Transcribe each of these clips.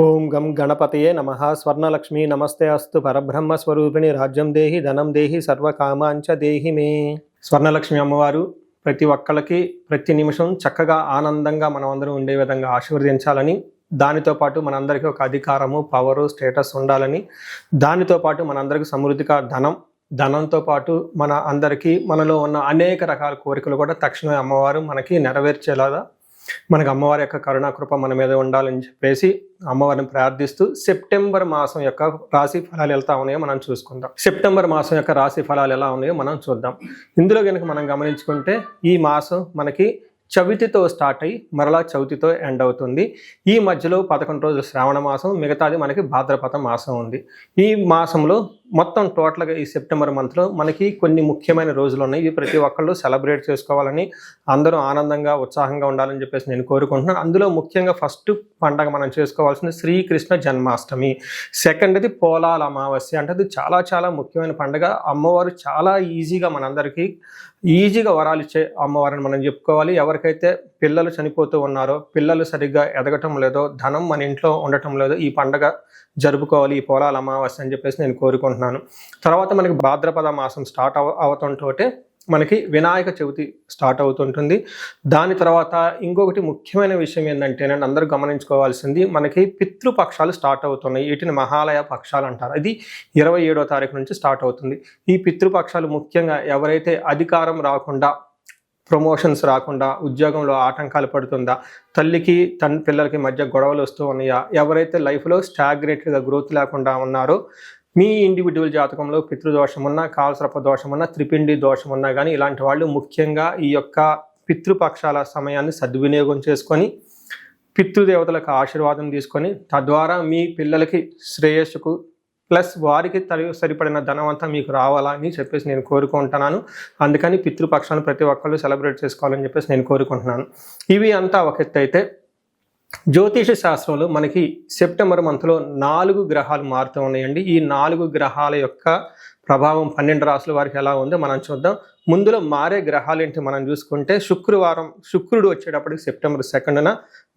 ఓం గం గణపతయే నమః. స్వర్ణలక్ష్మి నమస్తే అస్తు. పరబ్రహ్మస్వరూపిణి రాజ్యం దేహి ధనం దేహి సర్వకామాంచ దేహి మే. స్వర్ణలక్ష్మి అమ్మవారు ప్రతి ఒక్కళ్ళకి ప్రతి నిమిషం చక్కగా ఆనందంగా మనం అందరం ఉండే విధంగా ఆశీర్వదించాలని, దానితో పాటు మనందరికీ ఒక అధికారము, పవరు, స్టేటస్ ఉండాలని, దానితో పాటు మనందరికీ సమృద్ధిగా ధనంతో పాటు మన అందరికీ మనలో ఉన్న అనేక రకాల కోరికలు కూడా తక్షణమే అమ్మవారు మనకి నెరవేర్చేలాగా మనకు అమ్మవారి యొక్క కరుణాకృప మన మీద ఉండాలని చెప్పేసి అమ్మవారిని ప్రార్థిస్తూ సెప్టెంబర్ మాసం యొక్క రాశి ఫలాలు ఎలా ఉన్నాయో మనం చూసుకుందాం. సెప్టెంబర్ మాసం యొక్క రాశి ఫలాలు ఎలా ఉన్నాయో మనం చూద్దాం. ఇందులో కనుక మనం గమనించుకుంటే ఈ మాసం మనకి చవితితో స్టార్ట్ అయ్యి మరలా చవితితో ఎండ్ అవుతుంది. ఈ మధ్యలో 11 రోజులు శ్రావణ మాసం, మిగతాది మనకి భాద్రపద మాసం ఉంది. ఈ మాసంలో మొత్తం టోటల్గా ఈ సెప్టెంబర్ మంత్లో మనకి కొన్ని ముఖ్యమైన రోజులు ఉన్నాయి. ఇవి ప్రతి ఒక్కళ్ళు సెలబ్రేట్ చేసుకోవాలని, అందరూ ఆనందంగా ఉత్సాహంగా ఉండాలని చెప్పేసి నేను కోరుకుంటున్నాను. అందులో ముఖ్యంగా ఫస్ట్ పండగ మనం చేసుకోవాల్సింది శ్రీకృష్ణ జన్మాష్టమి. సెకండ్ది పోలాల అమావాస్య. అంటే అది చాలా చాలా ముఖ్యమైన పండుగ. అమ్మవారు చాలా ఈజీగా మనందరికీ ఈజీగా వరాలు ఇచ్చే అమ్మవారిని మనం చెప్పుకోవాలి. ఎవరికైతే పిల్లలు చనిపోతూ ఉన్నారో, పిల్లలు సరిగ్గా ఎదగటం లేదో, ధనం మన ఇంట్లో ఉండటం లేదో, ఈ పండగ జరుపుకోవాలి, ఈ పోలాల అమావాస్య అని చెప్పేసి నేను కోరుకుంటున్నాను. తర్వాత మనకి భాద్రపద మాసం స్టార్ట్ అవతంతోటే మనకి వినాయక చవితి స్టార్ట్ అవుతుంటుంది. దాని తర్వాత ఇంకొకటి ముఖ్యమైన విషయం ఏంటంటే నేను అందరూ గమనించుకోవాల్సింది, మనకి పితృపక్షాలు స్టార్ట్ అవుతున్నాయి. వీటిని మహాలయ పక్షాలు అంటారు. అది 27వ తారీఖు నుంచి స్టార్ట్ అవుతుంది. ఈ పితృపక్షాలు ముఖ్యంగా ఎవరైతే అధికారం రాకుండా, ప్రమోషన్స్ రాకుండా, ఉద్యోగంలో ఆటంకాలు పడుతుందా, తల్లికి పిల్లలకి మధ్య గొడవలు వస్తూ ఉన్నాయా, ఎవరైతే లైఫ్లో స్టాగ్నేటెడ్గా గ్రోత్ లేకుండా ఉన్నారో, మీ ఇండివిజువల్ జాతకంలో పితృదోషం ఉన్నా, కాలసర్ప దోషం ఉన్నా, త్రిపిండి దోషం ఉన్నా కానీ ఇలాంటి వాళ్ళు ముఖ్యంగా ఈ యొక్క పితృపక్షాల సమయాన్ని సద్వినియోగం చేసుకొని పితృదేవతలకు ఆశీర్వాదం తీసుకొని తద్వారా మీ పిల్లలకి శ్రేయస్సుకు ప్లస్ వారికి సరిపడిన ధనం అంతా మీకు రావాలని చెప్పేసి నేను కోరుకుంటున్నాను. అందుకని పితృపక్షాలను ప్రతి ఒక్కళ్ళు సెలబ్రేట్ చేసుకోవాలని చెప్పేసి నేను కోరుకుంటున్నాను. ఇవి అంతా ఒక ఎత్తు అయితే, జ్యోతిష శాస్త్రంలో మనకి సెప్టెంబర్ మంత్లో 4 గ్రహాలు మారుతూ ఉన్నాయండి. ఈ 4 గ్రహాల యొక్క ప్రభావం 12 రాసుల వారికి ఎలా ఉందో మనం చూద్దాం. ముందులో మారే గ్రహాలు ఏంటి మనం చూసుకుంటే, శుక్రుడు వచ్చేటప్పటికి సెప్టెంబర్ 2న,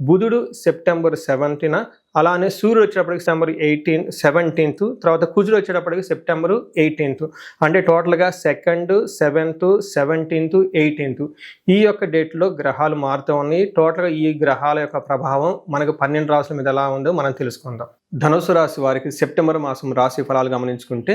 బుధుడు సెప్టెంబర్ 7న, అలానే సూర్యుడు వచ్చేటప్పటికి సెప్టెంబర్ 17th, తర్వాత కుజుడు వచ్చేటప్పటికి సెప్టెంబర్ 18th. అంటే టోటల్గా 2nd, 7th, 17th, 18th ఈ యొక్క డేట్లో గ్రహాలు మారుతూ ఉన్నాయి. టోటల్గా ఈ గ్రహాల యొక్క ప్రభావం మనకు 12 రాసుల మీద ఎలా ఉందో మనం తెలుసుకుందాం. ధనుసు రాశి వారికి సెప్టెంబర్ మాసం రాశి ఫలాలు గమనించుకుంటే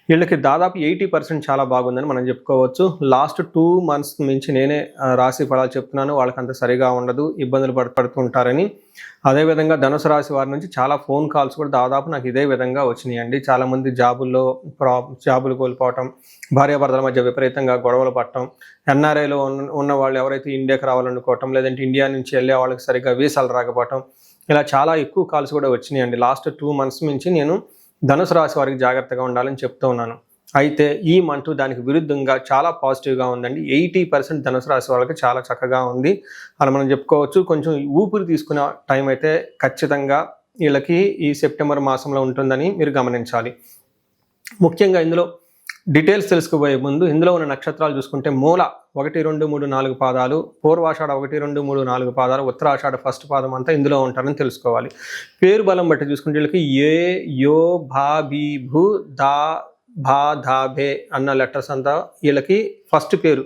వీళ్ళకి దాదాపు 80% చాలా బాగుందని మనం చెప్పుకోవచ్చు. లాస్ట్ 2 months నుంచి నేనే రాశి ఫలాలు చెప్తున్నాను, వాళ్ళకి అంత సరిగా ఉండదు, ఇబ్బందులు పడుతుంటారని. అదేవిధంగా ధనుసు రాశి వారి నుంచి చాలా ఫోన్ కాల్స్ కూడా దాదాపు నాకు ఇదే విధంగా వచ్చినాయండి. చాలామంది జాబులు కోల్పోవటం, భార్యాభర్తల మధ్య విపరీతంగా గొడవలు పడటం, ఎన్ఆర్ఐలో ఉన్న వాళ్ళు ఎవరైతే ఇండియాకి రావాలనుకోవటం, లేదంటే ఇండియా నుంచి వెళ్ళే వాళ్ళకి సరిగ్గా వీసాలు రాకపోవటం, ఇలా చాలా ఎక్కువ కాల్స్ కూడా వచ్చినాయండి. లాస్ట్ 2 months నుంచి నేను ధనుసు రాశి వారికి జాగ్రత్తగా ఉండాలని చెప్తూ ఉన్నాను. అయితే ఈ మంత్ దానికి విరుద్ధంగా చాలా పాజిటివ్గా ఉందండి. 80% ధనుసు రాశి వాళ్ళకి చాలా చక్కగా ఉంది అలా మనం చెప్పుకోవచ్చు. కొంచెం ఊపిరి తీసుకునే టైం అయితే ఖచ్చితంగా వీళ్ళకి ఈ సెప్టెంబర్ మాసంలో ఉంటుందని మీరు గమనించాలి. ముఖ్యంగా ఇందులో డీటెయిల్స్ తెలుసుకోబోయే ముందు ఇందులో ఉన్న నక్షత్రాలు చూసుకుంటే మూల 1, 2, 3, 4 పాదాలు, పూర్వాషాఢ 1, 2, 3, 4 పాదాలు, ఉత్తరాషాఢ ఫస్ట్ పాదం అంతా ఇందులో ఉంటారని తెలుసుకోవాలి. పేరు బలం బట్టి చూసుకుంటే వీళ్ళకి ఏ, యో, భా, బీ, భూ, దా, భా, ధా, భే అన్న లెటర్స్ అంతా వీళ్ళకి ఫస్ట్ పేరు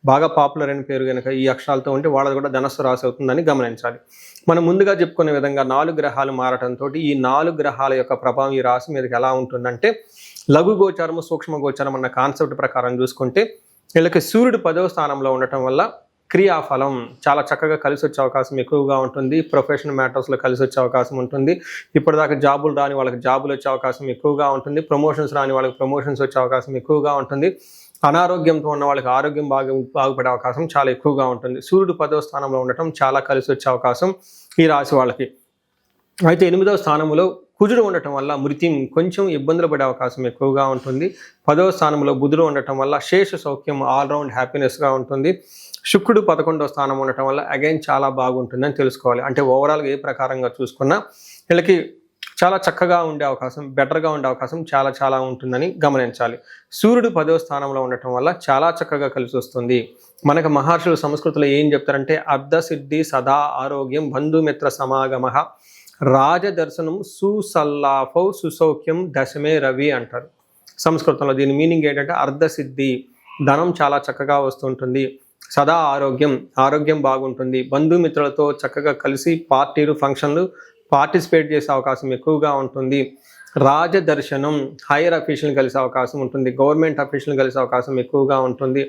బాగా పాపులర్ అయిన పేరు కనుక ఈ అక్షరాలతో ఉంటే వాళ్ళది కూడా ధనస్సు రాశి అవుతుందని గమనించాలి. మనం ముందుగా చెప్పుకునే విధంగా 4 గ్రహాలు మారటంతో ఈ 4 గ్రహాల యొక్క ప్రభావం ఈ రాశి మీదకి ఎలా ఉంటుందంటే, లఘు గోచారము, సూక్ష్మ గోచారం అన్న కాన్సెప్ట్ ప్రకారం చూసుకుంటే వీళ్ళకి సూర్యుడు 10వ స్థానంలో ఉండటం వల్ల క్రియాఫలం చాలా చక్కగా కలిసి వచ్చే అవకాశం ఎక్కువగా ఉంటుంది. ప్రొఫెషనల్ మ్యాటర్స్లో కలిసి వచ్చే అవకాశం ఉంటుంది. ఇప్పటిదాకా జాబులు రాని వాళ్ళకి జాబులు వచ్చే అవకాశం ఎక్కువగా ఉంటుంది. ప్రమోషన్స్ రాని వాళ్ళకి ప్రమోషన్స్ వచ్చే అవకాశం ఎక్కువగా ఉంటుంది. అనారోగ్యంతో ఉన్న వాళ్ళకి ఆరోగ్యం బాగుపడే అవకాశం చాలా ఎక్కువగా ఉంటుంది. సూర్యుడు 10వ స్థానంలో ఉండటం చాలా కలిసి వచ్చే అవకాశం ఈ రాశి వాళ్ళకి. అయితే 8వ స్థానంలో కుజుడు ఉండటం వల్ల కొంచెం ఇబ్బందులు పడే అవకాశం ఎక్కువగా ఉంటుంది. 10వ స్థానంలో బుధుడు ఉండటం వల్ల శేష సౌఖ్యం, ఆల్రౌండ్ హ్యాపీనెస్గా ఉంటుంది. శుక్రుడు 11వ స్థానం ఉండటం వల్ల అగైన్ చాలా బాగుంటుందని తెలుసుకోవాలి. అంటే ఓవరాల్గా ఏ ప్రకారంగా చూసుకున్నా వీళ్ళకి చాలా చక్కగా ఉండే అవకాశం, బెటర్గా ఉండే అవకాశం చాలా చాలా ఉంటుందని గమనించాలి. సూర్యుడు 10వ స్థానంలో ఉండటం వల్ల చాలా చక్కగా కలిసి వస్తుంది. మనకు మహర్షులు సంస్కృతిలో ఏం చెప్తారంటే, అర్ధ సిద్ధి సదా ఆరోగ్యం బంధుమిత్ర సమాగమ రాజదర్శనం సుసల్లాఫౌ సుసౌఖ్యం దశమే రవి అంటారు సంస్కృతంలో. దీని మీనింగ్ ఏంటంటే అర్ధసిద్ధి, ధనం చాలా చక్కగా వస్తుంటుంది, సదా ఆరోగ్యం బాగుంటుంది, బంధుమిత్రులతో చక్కగా కలిసి పార్టీలు ఫంక్షన్లు పార్టిసిపేట్ చేసే అవకాశం ఎక్కువగా ఉంటుంది, రాజదర్శనం హైయర్ అఫీషియల్ని కలిసే అవకాశం ఉంటుంది, గవర్నమెంట్ అఫీషియల్ని కలిసే అవకాశం ఎక్కువగా ఉంటుంది.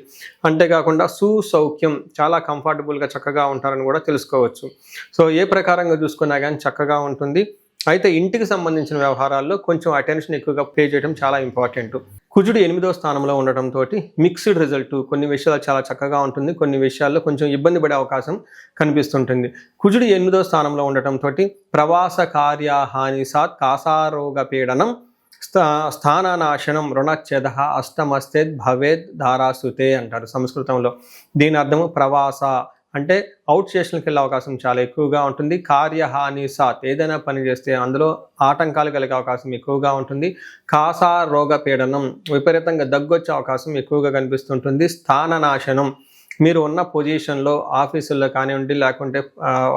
అంతేకాకుండా సుసౌఖ్యం చాలా కంఫర్టబుల్గా చక్కగా ఉంటారని కూడా తెలుసుకోవచ్చు. సో ఏ ప్రకారంగా చూసుకున్నా కానీ చక్కగా ఉంటుంది. అయితే ఇంటికి సంబంధించిన వ్యవహారాల్లో కొంచెం అటెన్షన్ ఎక్కువగా పే చేయడం చాలా ఇంపార్టెంట్. కుజుడు 8వ స్థానంలో ఉండటంతో మిక్స్డ్ రిజల్ట్, కొన్ని విషయాలు చాలా చక్కగా ఉంటుంది, కొన్ని విషయాల్లో కొంచెం ఇబ్బంది పడే అవకాశం కనిపిస్తుంటుంది. కుజుడు 8వ స్థానంలో ఉండటంతో ప్రవాస కార్యహాని సాత్ కాసారోగ పీడనం స్థాననాశనం రుణచ్ఛేద అష్టమస్తేద్ భవేద్ ధారాసుతే అంటారు సంస్కృతంలో. దీని అర్థము ప్రవాస అంటే అవుట్ స్టేషన్కి వెళ్ళే అవకాశం చాలా ఎక్కువగా ఉంటుంది. కార్యహాని సాత్ ఏదైనా పని చేస్తే అందులో ఆటంకాలు కలిగే అవకాశం ఎక్కువగా ఉంటుంది. కాసా రోగ పీడనం విపరీతంగా దగ్గొచ్చే అవకాశం ఎక్కువగా కనిపిస్తుంటుంది. స్థాననాశనం మీరు ఉన్న పొజిషన్లో ఆఫీసుల్లో కానివ్వండి, లేకుంటే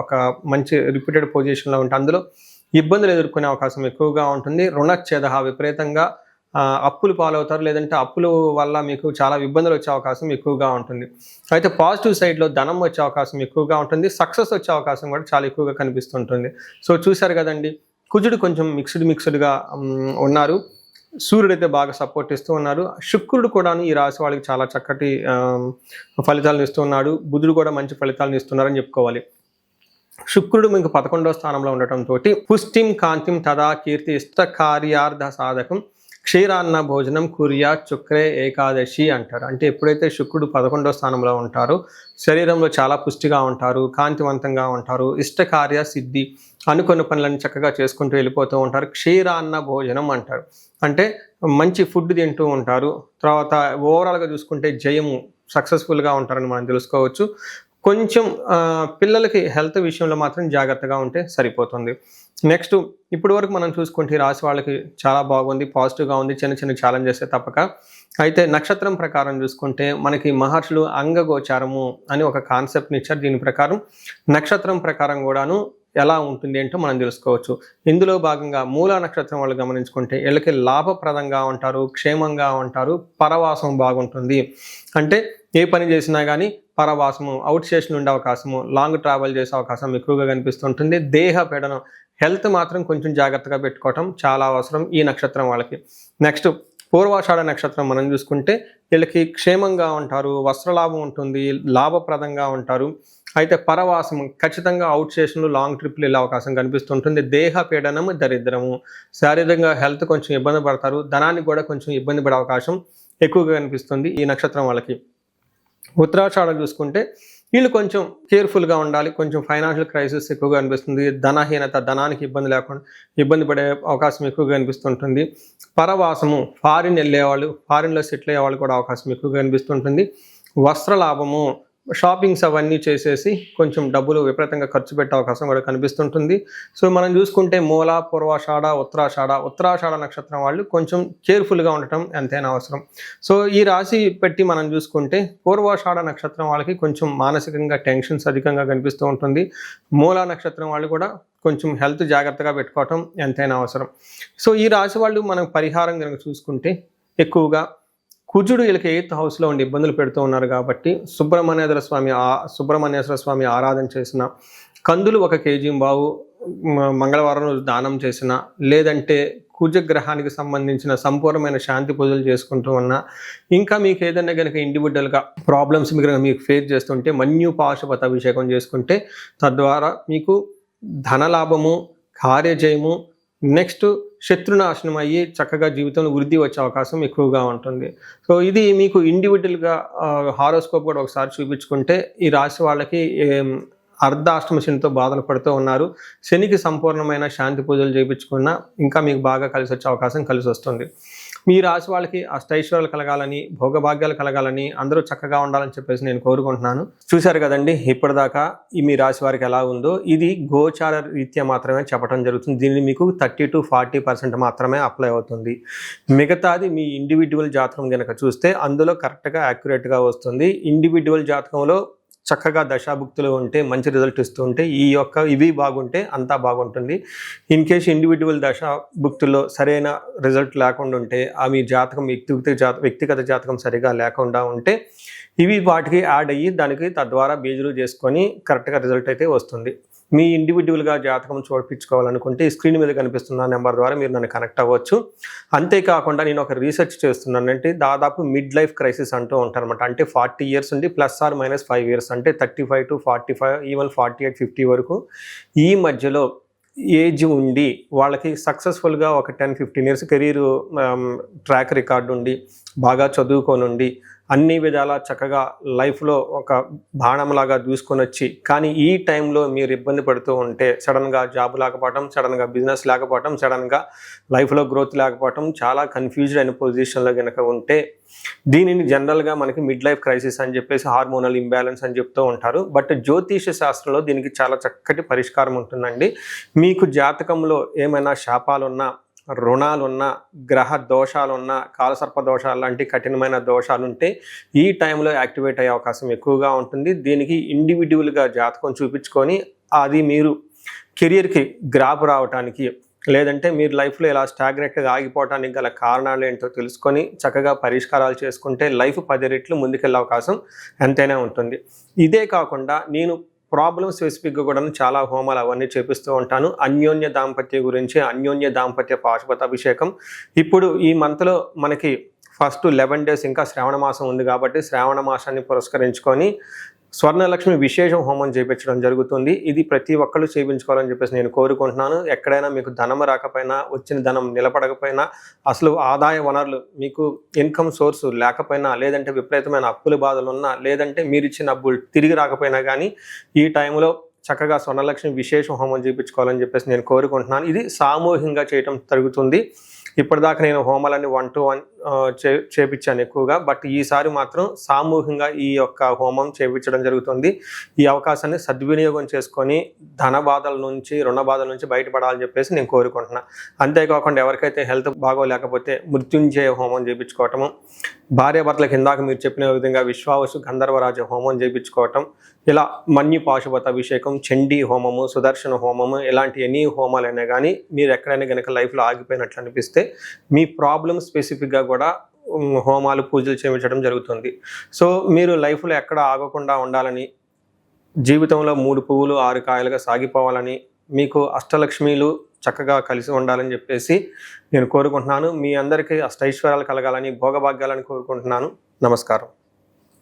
ఒక మంచి రిప్యూటెడ్ పొజిషన్లో ఉంటే అందులో ఇబ్బందులు ఎదుర్కొనే అవకాశం ఎక్కువగా ఉంటుంది. రుణచ్ఛేద విపరీతంగా అప్పులు పాలవుతారు, లేదంటే అప్పుల వల్ల మీకు చాలా ఇబ్బందులు వచ్చే అవకాశం ఎక్కువగా ఉంటుంది. అయితే పాజిటివ్ సైడ్లో ధనం వచ్చే అవకాశం ఎక్కువగా ఉంటుంది, సక్సెస్ వచ్చే అవకాశం కూడా చాలా ఎక్కువగా కనిపిస్తుంటుంది. సో చూశారు కదండి, కుజుడు కొంచెం మిక్స్డ్గా ఉన్నారు, సూర్యుడు అయితే బాగా సపోర్ట్ ఇస్తూ ఉన్నారు, శుక్రుడు కూడాను ఈ రాశి వాళ్ళకి చాలా చక్కటి ఫలితాలను ఇస్తూ ఉన్నాడు, బుధుడు కూడా మంచి ఫలితాలను ఇస్తున్నారని చెప్పుకోవాలి. శుక్రుడు మీకు 11వ స్థానంలో ఉండటంతో పుష్టిం కాంతిం తదా కీర్తి ఇష్ట కార్యార్థ సాధకం క్షీరాన్న భోజనం కుర్యా చుక్రే ఏకాదశి అంటారు. అంటే ఎప్పుడైతే శుక్రుడు 11వ స్థానంలో ఉంటారో శరీరంలో చాలా పుష్టిగా ఉంటారు, కాంతివంతంగా ఉంటారు, ఇష్టకార్య సిద్ధి, అనుకున్న పనులను చక్కగా చేసుకుంటూ వెళ్ళిపోతూ ఉంటారు. క్షీరాన్న భోజనం అంటారు, అంటే మంచి ఫుడ్ తింటూ ఉంటారు. తర్వాత ఓవరాల్గా చూసుకుంటే జయము, సక్సెస్ఫుల్గా ఉంటారని మనం తెలుసుకోవచ్చు. కొంచెం పిల్లలకి హెల్త్ విషయంలో మాత్రం జాగ్రత్తగా ఉంటే సరిపోతుంది. నెక్స్ట్ ఇప్పటి వరకు మనం చూసుకుంటే రాశి వాళ్ళకి చాలా బాగుంది, పాజిటివ్గా ఉంది, చిన్న చిన్న ఛాలెంజెస్ తప్పక. అయితే నక్షత్రం ప్రకారం చూసుకుంటే మనకి మహర్షులు అంగగోచారము అని ఒక కాన్సెప్ట్ని ఇచ్చారు. దీని ప్రకారం నక్షత్రం ప్రకారం కూడాను ఎలా ఉంటుంది ఏంటో మనం తెలుసుకోవచ్చు. ఇందులో భాగంగా మూలా నక్షత్రం వాళ్ళు గమనించుకుంటే వీళ్ళకి లాభప్రదంగా ఉంటారు, క్షేమంగా ఉంటారు, పరవాసం బాగుంటుంది. అంటే ఏ పని చేసినా కానీ పరవాసము, అవుట్ స్టేషన్ ఉండే అవకాశము, లాంగ్ ట్రావెల్ చేసే అవకాశం ఎక్కువగా కనిపిస్తుంటుంది. దేహ పీడనం, హెల్త్ మాత్రం కొంచెం జాగ్రత్తగా పెట్టుకోవటం చాలా అవసరం ఈ నక్షత్రం వాళ్ళకి. నెక్స్ట్ పూర్వాషాఢ నక్షత్రం మనం చూసుకుంటే వీళ్ళకి క్షేమంగా ఉంటారు, వస్త్రలాభం ఉంటుంది, లాభప్రదంగా ఉంటారు. అయితే పరవాసము ఖచ్చితంగా అవుట్ స్టేషన్లు లాంగ్ ట్రిప్లు వెళ్ళే అవకాశం కనిపిస్తుంటుంది. దేహ పీడనము, దరిద్రము, శారీరకంగా హెల్త్ కొంచెం ఇబ్బంది పడతారు, ధనానికి కూడా కొంచెం ఇబ్బంది పడే అవకాశం ఎక్కువగా కనిపిస్తుంది ఈ నక్షత్రం వాళ్ళకి. ఉత్తరాషాఢ చూసుకుంటే వీళ్ళు కొంచెం కేర్ఫుల్గా ఉండాలి, కొంచెం ఫైనాన్షియల్ క్రైసిస్ ఎక్కువగా అనిపిస్తుంది, ధనహీనత, ధనానికి ఇబ్బంది పడే అవకాశం ఎక్కువగా అనిపిస్తుంటుంది. పరవాసము, ఫారిన్ వెళ్ళేవాళ్ళు, ఫారిన్లో సెటిల్ అయ్యేవాళ్ళు కూడా అవకాశం ఎక్కువగా అనిపిస్తుంటుంది. వస్త్రలాభము, షాపింగ్స్ అవన్నీ చేసేసి కొంచెం డబ్బులు విపరీతంగా ఖర్చు పెట్టే అవకాశం కూడా కనిపిస్తుంటుంది. సో మనం చూసుకుంటే మూల, పూర్వాషాఢ, ఉత్తరాషాఢ నక్షత్రం వాళ్ళు కొంచెం కేర్ఫుల్గా ఉండటం ఎంతైనా అవసరం. సో ఈ రాశి పెట్టి మనం చూసుకుంటే పూర్వాషాఢ నక్షత్రం వాళ్ళకి కొంచెం మానసికంగా టెన్షన్స్ అధికంగా కనిపిస్తూ ఉంటుంది. మూలా నక్షత్రం వాళ్ళు కూడా కొంచెం హెల్త్ జాగ్రత్తగా పెట్టుకోవటం ఎంతైనా అవసరం. సో ఈ రాశి వాళ్ళు మనం పరిహారం కనుక చూసుకుంటే ఎక్కువగా కుజుడు వీళ్ళకి 8th హౌస్లో ఉండి ఇబ్బందులు పెడుతూ ఉన్నారు కాబట్టి సుబ్రహ్మణ్యేశ్వర స్వామి ఆరాధన చేసిన, కందులు 1 కేజీ బావు మంగళవారం రోజు దానం చేసిన, లేదంటే కుజగ్రహానికి సంబంధించిన సంపూర్ణమైన శాంతి పూజలు చేసుకుంటూ ఉన్నా, ఇంకా మీకు ఏదైనా కనుక ఇండివిజువల్గా ప్రాబ్లమ్స్ మీకు ఫేస్ చేస్తుంటే మన్యు పాశుపత అభిషేకం చేసుకుంటే తద్వారా మీకు ధనలాభము, కార్యజయము, నెక్స్ట్ శత్రునాశనం అయ్యి చక్కగా జీవితంలో వృద్ధి వచ్చే అవకాశం ఎక్కువగా ఉంటుంది. సో ఇది మీకు ఇండివిజువల్గా హారోస్కోప్ కూడా ఒకసారి చూపించుకుంటే ఈ రాశి వాళ్ళకి అర్ధాష్టమ శనితో బాధలు పడుతూ ఉన్నారు. శనికి సంపూర్ణమైన శాంతి పూజలు చేయించుకున్నా ఇంకా మీకు బాగా కలిసి వచ్చే అవకాశం కలిసి వస్తుంది. మీ రాశి వాళ్ళకి అష్టైశ్వర్యాలు కలగాలని, భోగభాగ్యాలు కలగాలని, అందరూ చక్కగా ఉండాలని చెప్పేసి నేను కోరుకుంటున్నాను. చూశారు కదండి ఇప్పటిదాకా ఈ మీ రాశి వారికి ఎలా ఉందో. ఇది గోచార రీత్యా మాత్రమే చెప్పడం జరుగుతుంది. దీన్ని మీకు 30 to 40% మాత్రమే అప్లై అవుతుంది. మిగతాది మీ ఇండివిజువల్ జాతకం కనుక చూస్తే అందులో కరెక్ట్గా యాక్యురేట్గా వస్తుంది. ఇండివిజువల్ జాతకంలో చక్కగా దశాభుక్తులు ఉంటే మంచి రిజల్ట్ ఇస్తూ ఉంటే ఇవి బాగుంటే అంతా బాగుంటుంది. ఇన్ కేస్ ఇండివిజువల్ దశాభుక్తుల్లో సరైన రిజల్ట్ లేకుండా ఉంటే మీ జాతకం వ్యక్తిగత జాతకం సరిగా లేకుండా ఉంటే ఇవి వాటికి యాడ్ అయ్యి దానికి తద్వారా బేజులు చేసుకొని కరెక్ట్గా రిజల్ట్ అయితే వస్తుంది. మీ ఇండివిజువల్గా జాతకం చూపించుకోవాలనుకుంటే ఈ స్క్రీన్ మీద కనిపిస్తున్న నెంబర్ ద్వారా మీరు నన్ను కనెక్ట్ అవ్వచ్చు. అంతేకాకుండా నేను ఒక రీసెర్చ్ చేస్తున్నాను. అంటే దాదాపు మిడ్ లైఫ్ క్రైసిస్ అంటూ ఉంటారనమాట. అంటే 40 years ఉండి +or-5 years అంటే 35 to 45 ఈవెన్ 48, 50 వరకు ఈ మధ్యలో ఏజ్ ఉండి వాళ్ళకి సక్సెస్ఫుల్గా ఒక 10-15 years కెరీర్ ట్రాక్ రికార్డు ఉండి బాగా చదువుకొని ఉండి అన్ని విధాలా చక్కగా లైఫ్లో ఒక బాణంలాగా దూసుకొని వచ్చి కానీ ఈ టైంలో మీరు ఇబ్బంది పడుతూ ఉంటే సడన్గా జాబ్ లేకపోవటం, సడన్గా బిజినెస్ లేకపోవటం, సడన్గా లైఫ్లో గ్రోత్ లేకపోవటం, చాలా కన్ఫ్యూజ్డ్ అయిన పొజిషన్లో కనుక ఉంటే దీనిని జనరల్గా మనకి మిడ్ లైఫ్ క్రైసిస్ అని చెప్పేసి హార్మోనల్ ఇంబ్యాలెన్స్ అని చెప్తూ ఉంటారు. బట్ జ్యోతిష శాస్త్రంలో దీనికి చాలా చక్కటి పరిష్కారం ఉంటుందండి. మీకు జాతకంలో ఏమైనా శాపాలున్నా, రుణాలున్న, గ్రహ దోషాలున్న, కాలసర్ప దోషాలు లాంటి కఠినమైన దోషాలుంటే ఈ టైంలో యాక్టివేట్ అయ్యే అవకాశం ఎక్కువగా ఉంటుంది. దీనికి ఇండివిజువల్గా జాతకం చూపించుకొని అది మీరు కెరియర్కి గ్రాప్ రావడానికి లేదంటే మీరు లైఫ్లో ఇలా స్టాగ్నెట్గా ఆగిపోవడానికి గల కారణాలు ఏంటో తెలుసుకొని చక్కగా పరిష్కారాలు చేసుకుంటే లైఫ్ 10 రెట్లు ముందుకెళ్ళే అవకాశం ఎంతైనా ఉంటుంది. ఇదే కాకుండా నేను ప్రాబ్లమ్ స్పెసిఫిక్గా కూడా చాలా హోమాలు అవన్నీ చేపిస్తూ ఉంటాను. అన్యోన్య దాంపత్య గురించి, అన్యోన్య దాంపత్య పాశుపతాభిషేకం ఇప్పుడు ఈ మంత్లో మనకి ఫస్ట్ 11 days ఇంకా శ్రావణ మాసం ఉంది కాబట్టి శ్రావణ మాసాన్ని పురస్కరించుకొని స్వర్ణలక్ష్మి విశేషం హోమం చేయించడం జరుగుతుంది. ఇది ప్రతి ఒక్కళ్ళు చేయించుకోవాలని చెప్పేసి నేను కోరుకుంటున్నాను. ఎక్కడైనా మీకు ధనం రాకపోయినా, వచ్చిన ధనం నిలబడకపోయినా, అసలు ఆదాయ వనరులు మీకు ఇన్కమ్ సోర్స్ లేకపోయినా, లేదంటే విపరీతమైన అప్పుల బాధలు ఉన్నా, లేదంటే మీరు ఇచ్చిన అప్పులు తిరిగి రాకపోయినా కానీ ఈ టైంలో చక్కగా స్వర్ణలక్ష్మి విశేష హోమం చేయించుకోవాలని చెప్పేసి నేను కోరుకుంటున్నాను. ఇది సామూహికంగా చేయటం జరుగుతుంది. ఇప్పటిదాకా నేను హోమాలన్నీ 1-to-1 చేపించాను ఎక్కువగా. బట్ ఈసారి మాత్రం సామూహికంగా ఈ యొక్క హోమం చేయించడం జరుగుతుంది. ఈ అవకాశాన్ని సద్వినియోగం చేసుకొని ధన బాధల నుంచి, రుణ బాధల నుంచి బయటపడాలని చెప్పేసి నేను కోరుకుంటున్నాను. అంతేకాకుండా ఎవరికైతే హెల్త్ బాగోలేకపోతే మృత్యుంజయ హోమం చేయించుకోవటము, భార్యాభర్తలకు ఇందాక మీరు చెప్పిన విధంగా విశ్వావసు గంధర్వరాజ హోమం చేయించుకోవటం, ఇలా మన్యు పాశుపత అభిషేకం, చండీ హోమము, సుదర్శన హోమము, ఇలాంటి ఎన్ని హోమాలైనా కానీ మీరు ఎక్కడైనా కనుక లైఫ్లో ఆగిపోయినట్లు అనిపిస్తే మీ ప్రాబ్లమ్ స్పెసిఫిక్గా కూడా హోమాలు, పూజలు చేయించడం జరుగుతుంది. సో మీరు లైఫ్లో ఎక్కడ ఆగకుండా ఉండాలని, జీవితంలో 3 పువ్వులు 6 కాయలుగా సాగిపోవాలని, మీకు అష్టలక్ష్మీలు చక్కగా కలిసి ఉండాలని చెప్పేసి నేను కోరుకుంటున్నాను. మీ అందరికీ అష్టైశ్వర్యాలు కలగాలని, భోగభాగ్యాలని కోరుకుంటున్నాను. నమస్కారం.